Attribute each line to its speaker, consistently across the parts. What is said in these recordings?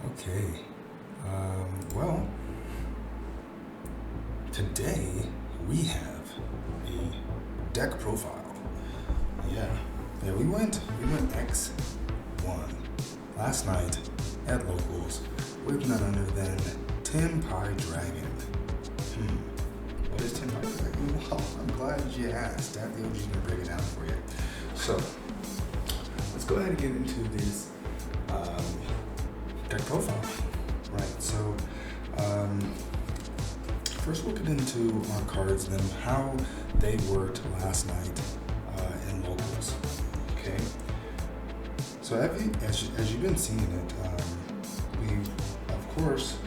Speaker 1: Okay. Well, today we have a deck profile. Yeah. Yeah, we went X-1 last night at locals with none other than Tenpai Dragon. What is Tenpai Dragon? Well, I'm glad you asked. Dad the OG's gonna break it down for you. So, let's go ahead and get into this deck profile. Right, so first we'll get into our cards and then how they worked last night in locals. Okay, so as you've been seeing it, we of course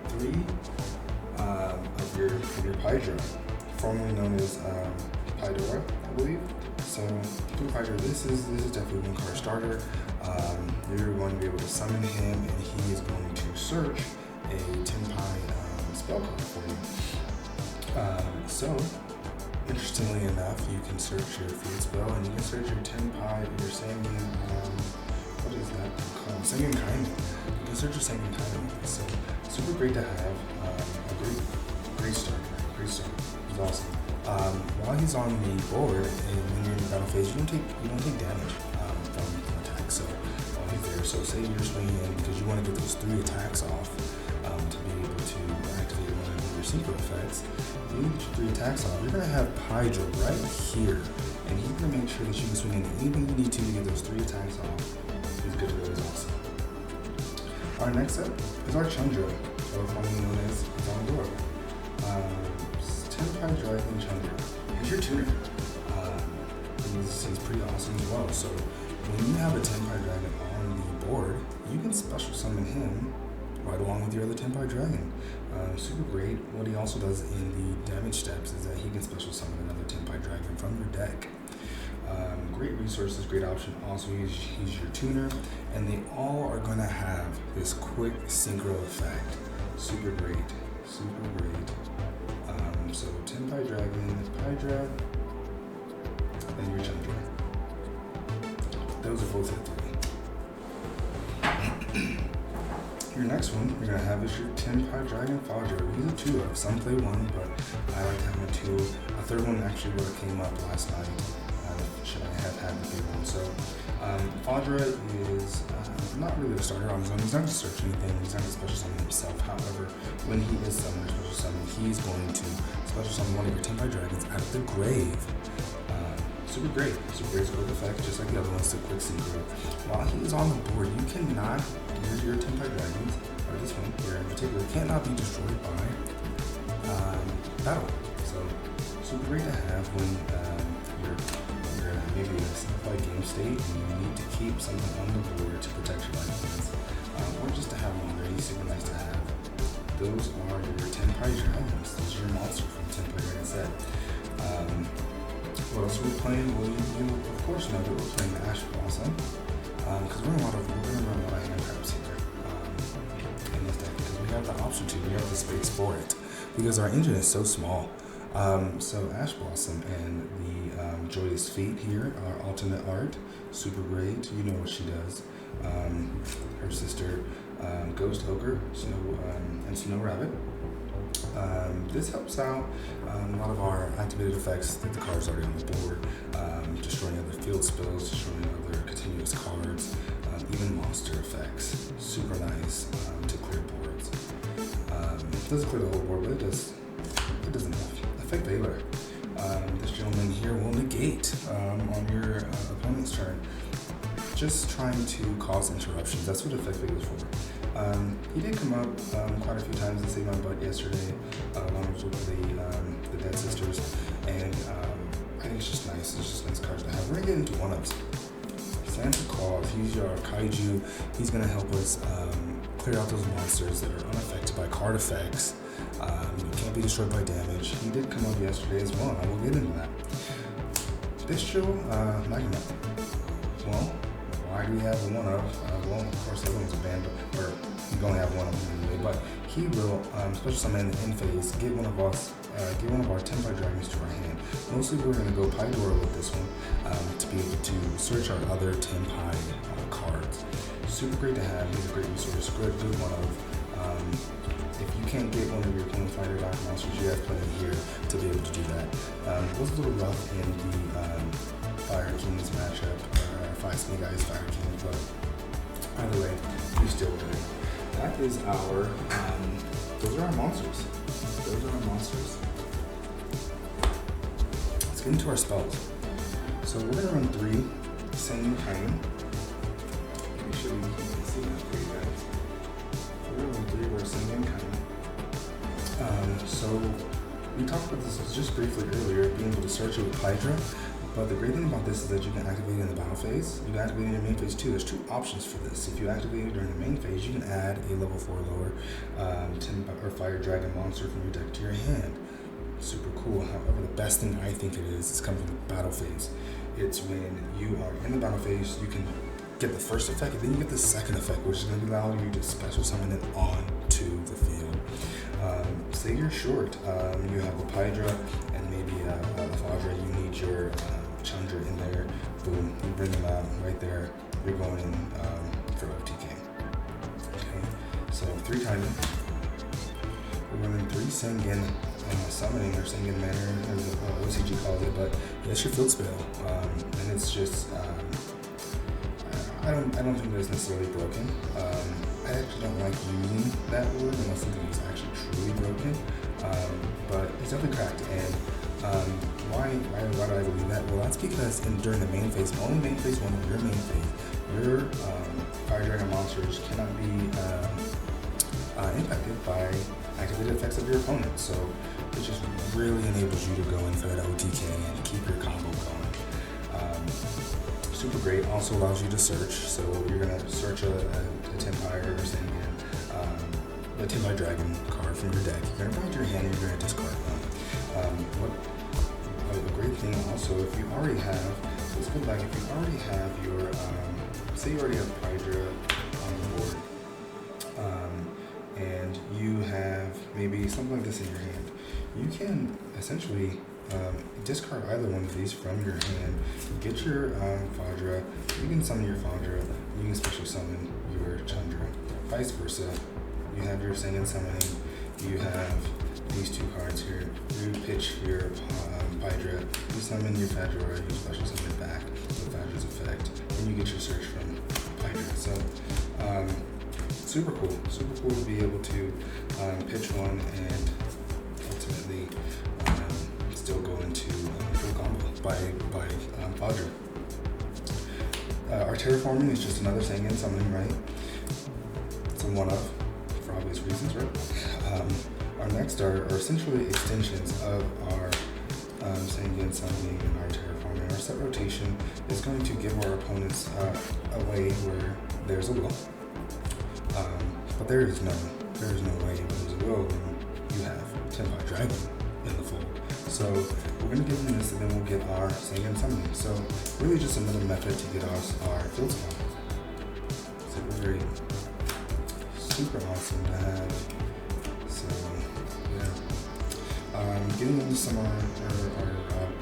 Speaker 1: three of your Hydra, formerly known as Hydora, I believe. So through Hydra, this is definitely one card starter. You're going to be able to summon him, and he is going to search a Tenpai spell card for you. So, interestingly enough, you can search your field spell, and you can search your Tenpai, your Sanguine, what is that called? Sanguine Kindness. You can search your Sanguine Kindness. So, super great to have. A great start. It's awesome. While he's on the board, and when you're in the battle phase, you don't take damage from attack. So while he's there, so say you're swinging in because you want to get those 3 attacks off to be able to activate one of your synchro effects. You get your 3 attacks off. You're gonna have Hydra right here, and he's gonna make sure that you can swing into anything you need to get those 3 attacks off. He's good to go. He's awesome. Our next up is our Chandra, or formerly known as Zongor. Tenpai Dragon Chandra. He's your tuner. He's pretty awesome as well. So when you have a Tenpai Dragon on the board, you can special summon him right along with your other Tenpai Dragon. Super great. What he also does in the damage steps is that he can special summon another Tenpai Dragon from your deck. Great resources, great option. Also, he's your tuner, and they all are going to have this quick synchro effect. Super great. So Tenpai Dragon, Hydra, and your Chandra. Those are both at 3. Your next one you're gonna have is your Tenpai Dragon Fodger. These are 2 of. Some play 1, but I like having 2. A third one actually would have came up last night. Should I have had the big one? So Fodra is not really a starter on his own. He's not going to search anything. He's not going to special summon himself. However, when he is summoned or special summoned, he's going to special summon one of your Tenpai Dragons out of the grave. Super great scope effect, just like the other ones, to quick synchro. While he is on the board, you cannot use your Tenpai Dragons, or this one here in particular, cannot be destroyed by battle. So super great to have when you're maybe in a simplified game state and you need to keep something on the board to protect your life points, or just to have them already. Super nice to have. Those are your Tenpai Dragons. Those are your monster from Tenpai Dragon set. What else are we playing? Well, you of course know that we're playing Ash Blossom, because we're gonna run a lot of hand traps here in this deck, because we have the option to, we have the space for it, because our engine is so small. So Ash Blossom and the Joyous Feet here are alternate art, super great. You know what she does. Her sister, Ghost Ogre, and Snow Rabbit. This helps out a lot of our activated effects that the cards already on the board, destroying other field spells, destroying other continuous cards, even monster effects. Super nice to clear boards. It doesn't clear the whole board, but it does enough. Effect Veiler. This gentleman here will negate on your opponent's turn, just trying to cause interruptions. That's what Effect Veiler is for. He did come up quite a few times to save my butt yesterday, along with the Dead Sisters, and I think it's just nice. It's just nice cards to have. We're gonna get into one-ups. Santa Claus, he's your kaiju. He's gonna help us clear out those monsters that are unaffected by card effects. Can't be destroyed by damage. He did come up yesterday as well, and I will get into that. Bistro Magnet. Well, why do we have one of? Well, of course, the other one's a band, or you only have one of them anyway, but he will special summon in the end phase, get one of our Tenpai Dragons to our hand. Mostly we're going to go Pydora with this one to be able to search our other Tenpai cards. super great to have. He's a great resource, good one of. If you can't get one of your clone fighter Dark Monsters, you have plenty here to be able to do that. It was a little rough in the Fire Kings matchup, Five Snake Eyes Fire Kings, but either way, you still good. That is our, those are our monsters. Those are our monsters. Let's get into our spells. So we're going to run 3 Same Timing. Make sure you can see that for you guys. We're going to run 3 of our Same Timing. So we talked about this just briefly earlier, being able to search it with Hydra. But the great thing about this is that you can activate it in the battle phase. You can activate it in your main phase too. There's 2 options for this. If you activate it during the main phase, you can add a level 4 lower Tenpai or Fire Dragon monster from your deck to your hand. Super cool. However, the best thing I think it is coming from the battle phase. It's when you are in the battle phase, you can get the first effect, and then you get the second effect, which is going to allow you to special summon it onto the field. Say you're short, you have a Hydra and maybe a Fadra, you need your Chandra in there, boom, you bring them out right there, you're going in for OTK. Okay, so 3 timing. We're running 3 Sengen summoning, or Sengen manner, as the OCG calls it, but it's your field spell, and it's just, I don't think that it's necessarily broken. I actually don't like using that word unless something is actually truly broken, but it's definitely cracked. And why do I believe that? Well, that's because during the main phase, only main phase 1 of your main phase, your Fire Dragon monsters cannot be impacted by activated effects of your opponent. So it just really enables you to go in for that OTK and keep your combo going. Super great. Also allows you to search. So you're gonna search a Tenpai or Sengen, the Tenpai Dragon card from your deck. You're gonna put it to your hand and you're gonna discard them. A great thing also, if you already have, let's go back. If you already have your, say you already have Hydra on the board, and you have maybe something like this in your hand, you can essentially discard either one of these from your hand, get your Fadra, you can summon your Fadra, you can special summon your Chandra. Vice versa, you have your Sengen summoning, you have these 2 cards here, you pitch your Hydra, you summon your Fadra, you special summon it back with Fadra's effect, and you get your search from Hydra. So, super cool to be able to pitch one and ultimately still go into full combo by Fadra. Our terraforming is just another Sengen summoning, right? It's a one-of, for obvious reasons, right? Our next are essentially extensions of our Sengen summoning and our terraforming. Our set rotation is going to give our opponents a way where there's a will. But there is no way where there's a will when you have Tenpai Dragon in the fold. So we're going to give them this, and then we'll get our Sengen summoning. So really just another method to get us our field spell. So very super awesome to have. So yeah, getting into some of our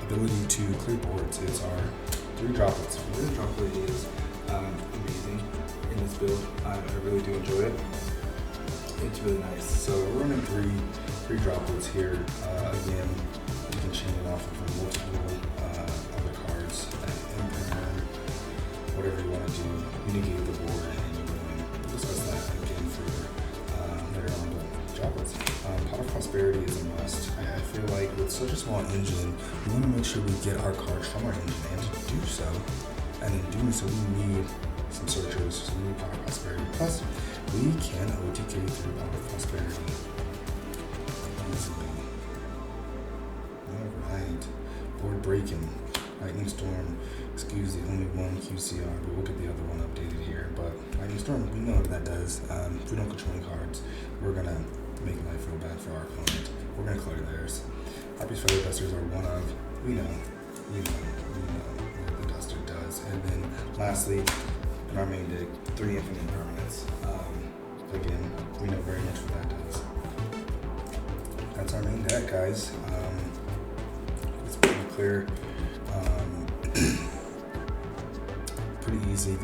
Speaker 1: ability to clear boards is our 3 droplets. The droplet is amazing in this build. I really do enjoy it. It's really nice. So we're running three droplets here. Again, you can chain it off of multiple other cards, and whatever you want to do. You negate the board, and you can discuss that again further later on. But droplets, Pot of Prosperity is a must. I feel like with such a small engine, we want to make sure we get our cards from our engine, and to do so, and in doing so, we need some searchers, so we need Pot of Prosperity. Plus, we can OTK through Pot of Prosperity easily. Alright, board breaking, Lightning Storm, excuse the only one QCR, but we'll get the other one updated here. But Lightning Storm, we know what that does. If we don't control any cards, we're gonna make life real bad for our opponent. We're gonna clutter theirs. Harpy's Feather Dusters are one of, we know what the Duster does. And then lastly, in our main deck, 3 infinite permanents. Again, we know very much what that does. That's our main deck, guys. It's pretty clear pretty easily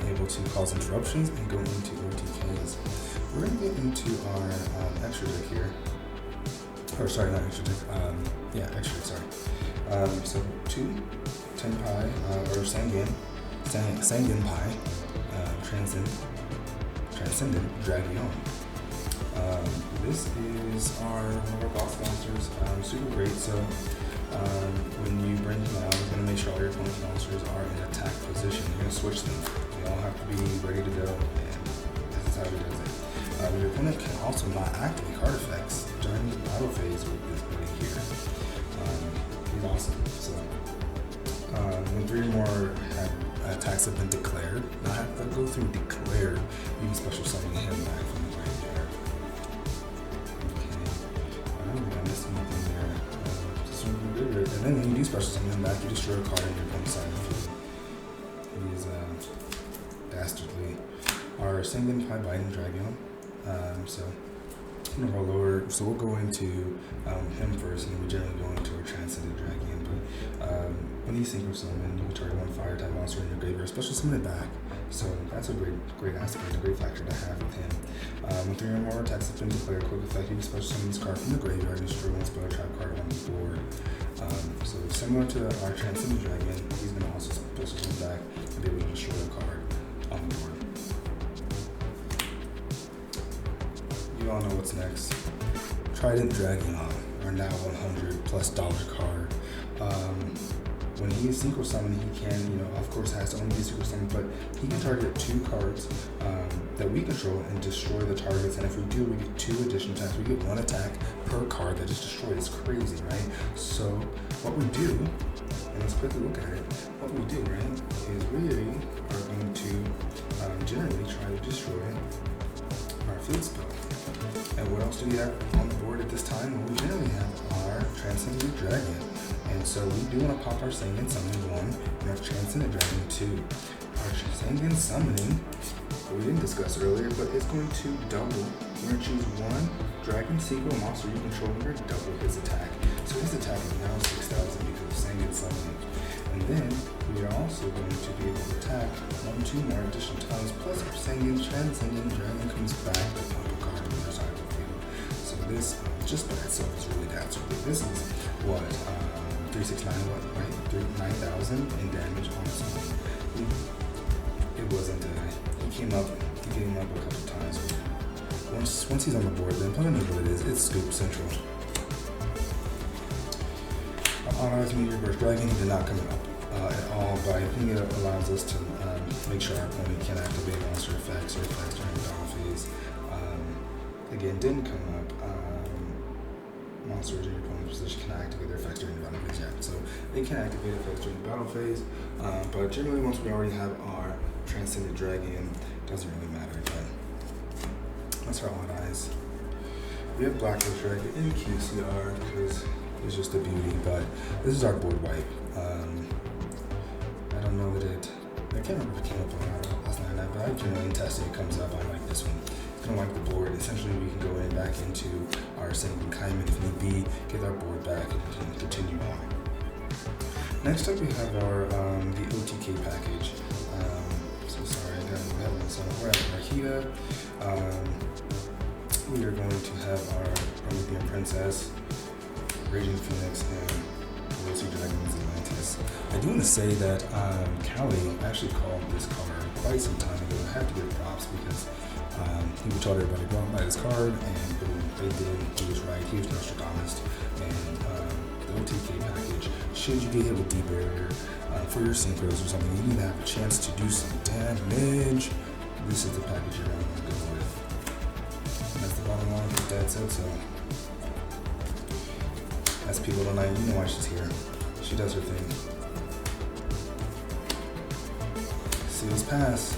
Speaker 1: able to cause interruptions and go into OTKs. We're going to get into our extra deck here. Or sorry, not extra deck. Extra deck, sorry. So 2 Tenpai, or Sangenpai, Transcendent Dragon. This is one of our boss monsters. Super great. So when you bring him out, you're going to make sure all your opponent's monsters are in attack position. You're going to switch them. They all have to be ready to go, and this is how he does it. Your opponent can also not activate card effects during the battle phase with this buddy here. He's awesome. So when 3 or more attacks have been declared, not have to go through declared, you can special summon him back from the graveyard. I don't think I missed anything there. And then when you do special summon him back, you destroy a card in your opponent's side of the field. He is dastardly. Our Sangenpai Biting Dragon. So I'm gonna roll over. So we'll go into him first, and then we generally go into our Transcendent Dragon. But when you synchro summon, you can target 1 fire type monster in your graveyard, special summon it back. So that's a great aspect, a great factor to have with him. When 3 or more attacks have been declared, quick effect, you can special summon this card from the graveyard and destroy 1 spell trap card on the board. So similar to our Transcendent Dragon, he's gonna also special summon back and be able to destroy a card on the board. You all know what's next. Trident Dragon, our now $100+ card. When he is synchro summoned, he can, of course, has to only be synchro summoned, but he can target 2 cards that we control and destroy the targets. And if we do, we get 2 additional attacks. We get 1 attack per card that is destroyed. It's crazy, right? So what we do, and let's quickly look at it. What we do, right, is we are going to generally try to destroy our field spell. And what else do we have on the board at this time? Well, we generally have our Transcendent Dragon. And so we do want to pop our Sangen Summoning 1 and our Transcendent Dragon 2. Our Sangen Summoning, we didn't discuss earlier, but it's going to double. We're going to choose 1 Dragon Sequel monster you control, and we're going to double his attack. So his attack is now 6,000 because of Sangen Summoning. And then we are also going to be able to attack 1 or 2 more additional times, plus our Transcendent Dragon comes back to pump a card on the other side of the field. So this, just by itself, is really dastardly. This is what, 369, right? 9,000 in damage on its own. It wasn't, he came up a couple times. Once he's on the board, then opponent knows what it is. It's Scoop Central. Honors Meteor Burst Dragon, he did not come up at all, but I think it allows us to make sure our opponent can activate monster effects or effects during the battle phase. Again, didn't come up. Monsters in your opponent's position can activate their effects during the battle phase yet. So they can activate effects during the battle phase, but generally once we already have our Transcendent Dragon, it doesn't really matter. But that's our odd eyes. We have Black Horse Dragon in QCR because it's just a beauty, but this is our board wipe. I don't know that I can't remember if it came up on last night, but I generally tested it comes up. I like this one. It's going to wipe the board. Essentially, we can go in back into our Sangen Kaiman if need be, get our board back, and continue on. Next up, we have our the OTK package. So sorry, I got that one. So we're at Rahita. We are going to have our Promethean Princess, Raging Phoenix, and Lucy Dragons Atlantis. I do want to say that Callie actually called this card quite some time ago. I had to give props because he told everybody go out and buy this card, and boom, they did. He was right. He was Nostradamus. And the OTK package, should you get hit with D-Barrier for your synchros or something, you need to have a chance to do some damage. This is the package you're going to go with. And that's the bottom line with that said so. SP Little Knight, you know why she's here. She does her thing. Seals pass.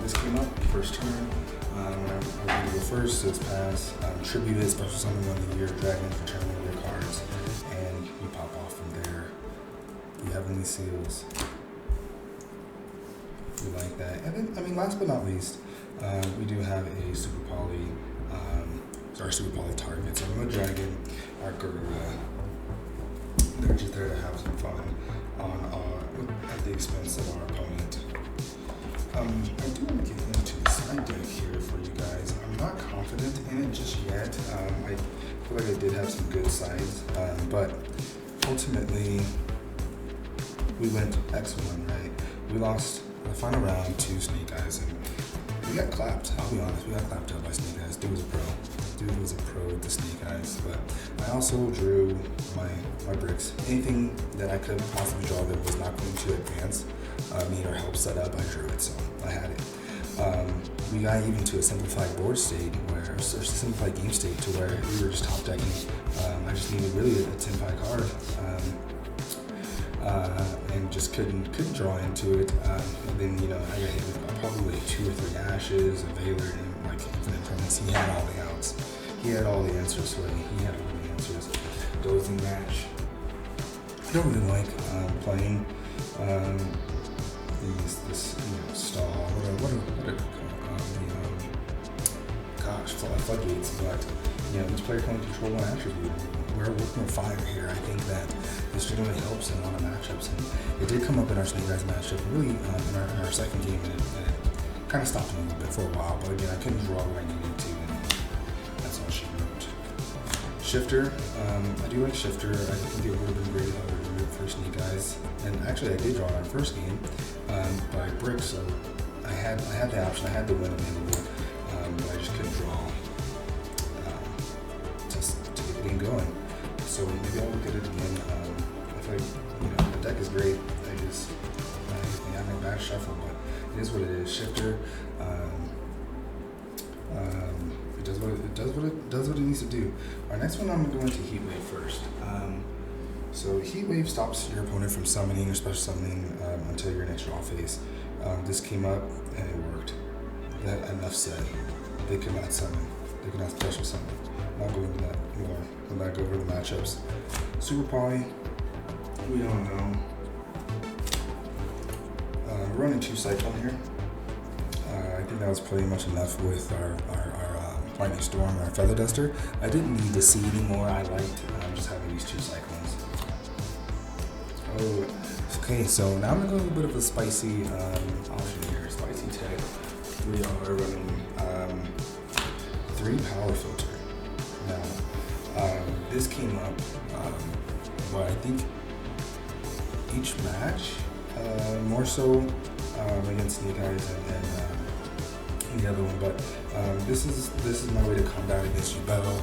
Speaker 1: This came up first turn. I'm going to go first. Seals pass. Tributed, special summon 1 of your dragon for channeling your cards, and you pop off from there. You have any seals. We like that. And then, last but not least, we do have a Super Poly. Our Super Poly target. So I'm a dragon, our Garuda. They're just there to have some fun at the expense of our opponent. I do want to get into the side deck here for you guys. I'm not confident in it just yet. I feel like I did have some good sides, but ultimately we went X-1, right? We lost the final round to Snake Eyes, and we got clapped. I'll be honest, we got clapped out by Snake Eyes. Dude was a pro. Dude was a pro with the Snake Eyes, but I also drew my bricks. Anything that I could possibly draw that was not going to advance me or help set up, I drew it, so I had it. We got even to a simplified board state or simplified game state to where we were just top decking. I just needed really a Tenpai card. And just couldn't draw into it. And then I got hit with probably 2 or 3 ashes, a Valor, and like infinite permanence. He had all the outs. He had all the answers for me. He had all the answers. Dozing match. I don't really like playing this stall. Floodgates, but each player can control one attribute. We're working with fire here. I think that this generally helps in a lot of matchups, and it did come up in our Snake Eyes matchup, really in our second game, and it kind of stopped me a little bit for a while, but again, I couldn't draw what I needed to, and that's all she wrote. Shifter, I do like Shifter. I think it would have been great if I would have drew it for Snake Eyes, and actually I did draw in our first game by brick, so I had the option, I had the win available, but I just couldn't draw to get the game going. So maybe I'll look at it again. I feel like the deck is great. I have my bad shuffle, but it is what it is. Shifter, it does what it needs to do. Our next one, I'm going to go into Heat Wave first. So Heat Wave stops your opponent from summoning or special summoning until your next draw phase. This came up and it worked. That enough said. They could not summon. They could not special summon. I'll go into that more. Come back over the matchups. Super Poly, we all know. We're running 2 Cyclone here. I think that was pretty much enough with our Lightning Storm and our Feather Duster. I didn't need to see anymore. I liked just having these 2 Cyclones. Oh, okay, so now I'm going to go a little bit of a spicy option here. Spicy tech. We are running 3 Power Filter. Now, this came up, well, I think each match, more so against Snake Eyes and the other one, but this is my way to combat against Yubel,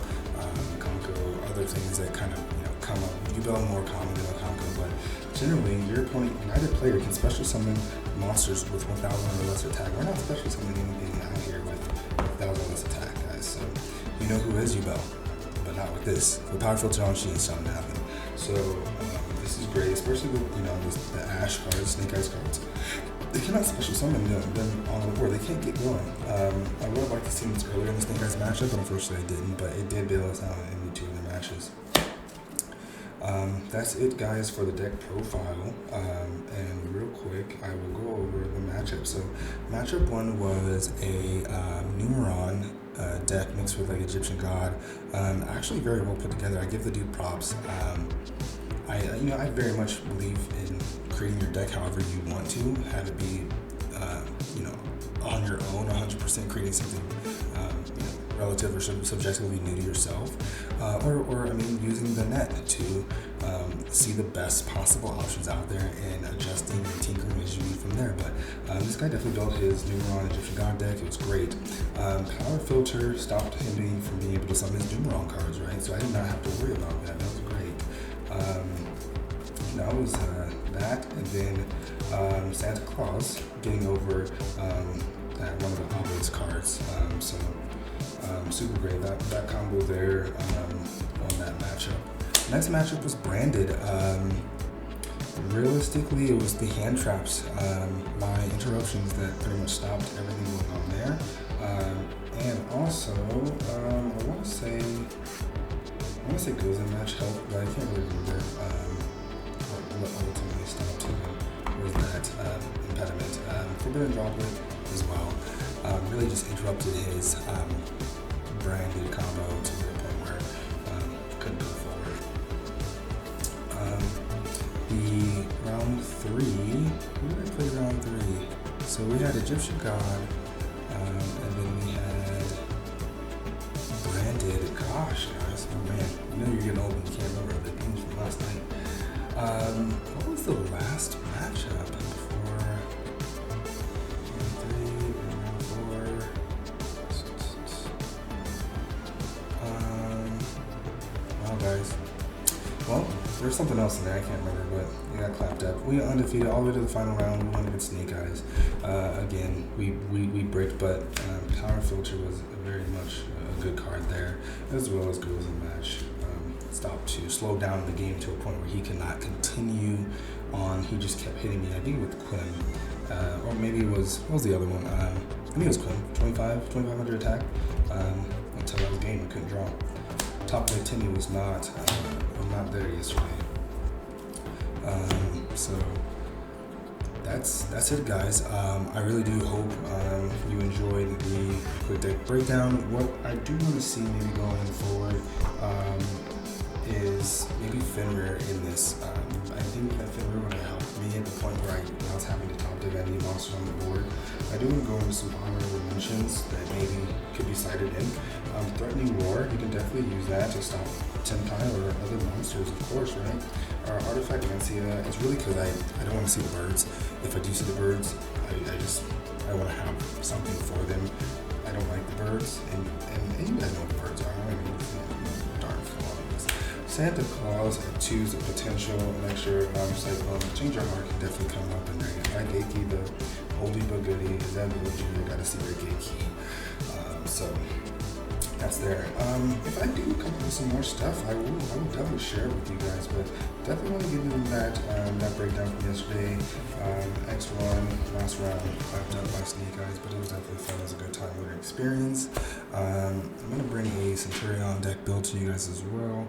Speaker 1: Conko, other things that kind of come up. Yubel more common than Conko, but generally your opponent, neither player can special summon monsters with 1,000 or less attack. We're not special summoning anything out here with 1,000 or less attack, guys. So you know who is Yubel, but not with this. The Power Filter on, she ain't something to happen. So this is great, especially with the Ash cards, Snake Eyes cards. They cannot special summon them on the board. They can't get going. I would have liked to see this earlier in the Snake Eyes matchup, but unfortunately I didn't. But it did bail us out in 2 of the matches. That's it, guys, for the deck profile. And real quick, I will go over the matchup. So matchup 1 was a Numeron deck mixed with like Egyptian God. Actually very well put together. I give the dude props. I very much believe in creating your deck however you want to. Have it be, on your own, 100% creating something relative or subjectively new to yourself, or using the net to see the best possible options out there and adjusting and tinkering as you need from there. But this guy definitely built his Numeron Egyptian God deck. It was great. Power Filter stopped him from being able to summon his Numeron cards, right? So I did not have to worry about that. That was great. That was that, and then Santa Claus getting over one of the Obelisk cards. Super great, that combo there on that matchup. Next matchup was branded. Realistically, it was the hand traps, my interruptions that pretty much stopped everything going on there. And also, I want to say goes in match help, but I can't really remember what ultimately stopped him. Was that impediment? Forbidden Droplet as well. Really just interrupted his branded combo to the point where couldn't go forward. The round 3, who did I play round 3? So we had Egyptian God, and then we had branded. Gosh, guys, oh man, you know you're getting old and you can't remember the games from last night. What was the last matchup for round 3 and round 4? Wow, guys. Well, there's something else in there, I can't remember, but we got clapped up. We undefeated all the way to the final round. We won against Snake Eyes. Again, we bricked, but Power Filter was very much a good card there, as well as Girls in Match. Stopped to slow down the game to a point where he could not continue on. He just kept hitting me, I think with Quinn, or maybe it was, what was the other one? I think it was Quinn, 2500 attack, until that was game, I couldn't draw. Top way Timmy was not there yesterday. So that's it, guys. I really do hope you enjoyed the quick deck breakdown. What I do want to see maybe going forward is maybe Fenrir in this. I think that Fenrir would have helped me at the point where I was having to top deck any monsters on the board. I do want to go into some honorable mentions that maybe could be cited in. Threatening Roar, you can definitely use that to stop Tenpai or other monsters, of course, right? Artifact Lancia, it's really because I don't want to see the birds. If I do see the birds, I want to have something for them. I don't like the birds, and you guys know what the birds are. I mean, darn flaws. Santa Claus choose a potential, an extra cyclone. Change Your Heart can definitely come up in there. I Geiki, the oldie but goodie, is that the Junior got to see their Geiki. So that's there. If I do come up with some more stuff, I will definitely share it with you guys, but definitely want to give you that breakdown from yesterday. X-1 last round clapped up by Snake Eyes, but it was definitely fun. It was a good time with experience. I'm going to bring a Centurion deck build to you guys as well.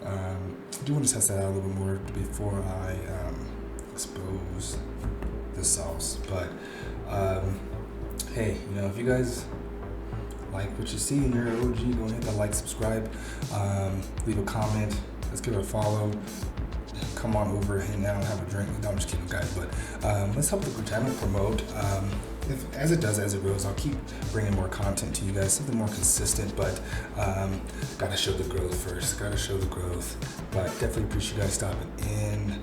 Speaker 1: I do want to test that out a little bit more before I expose the sauce, but hey, you know, if you guys like what you see and you're an OG, go ahead and like, subscribe, leave a comment, let's give it a follow, come on over, hang out, have a drink. No, I'm just kidding, guys, but let's help the channel promote. As it grows, I'll keep bringing more content to you guys, something more consistent, but gotta show the growth first, but definitely appreciate you guys stopping in.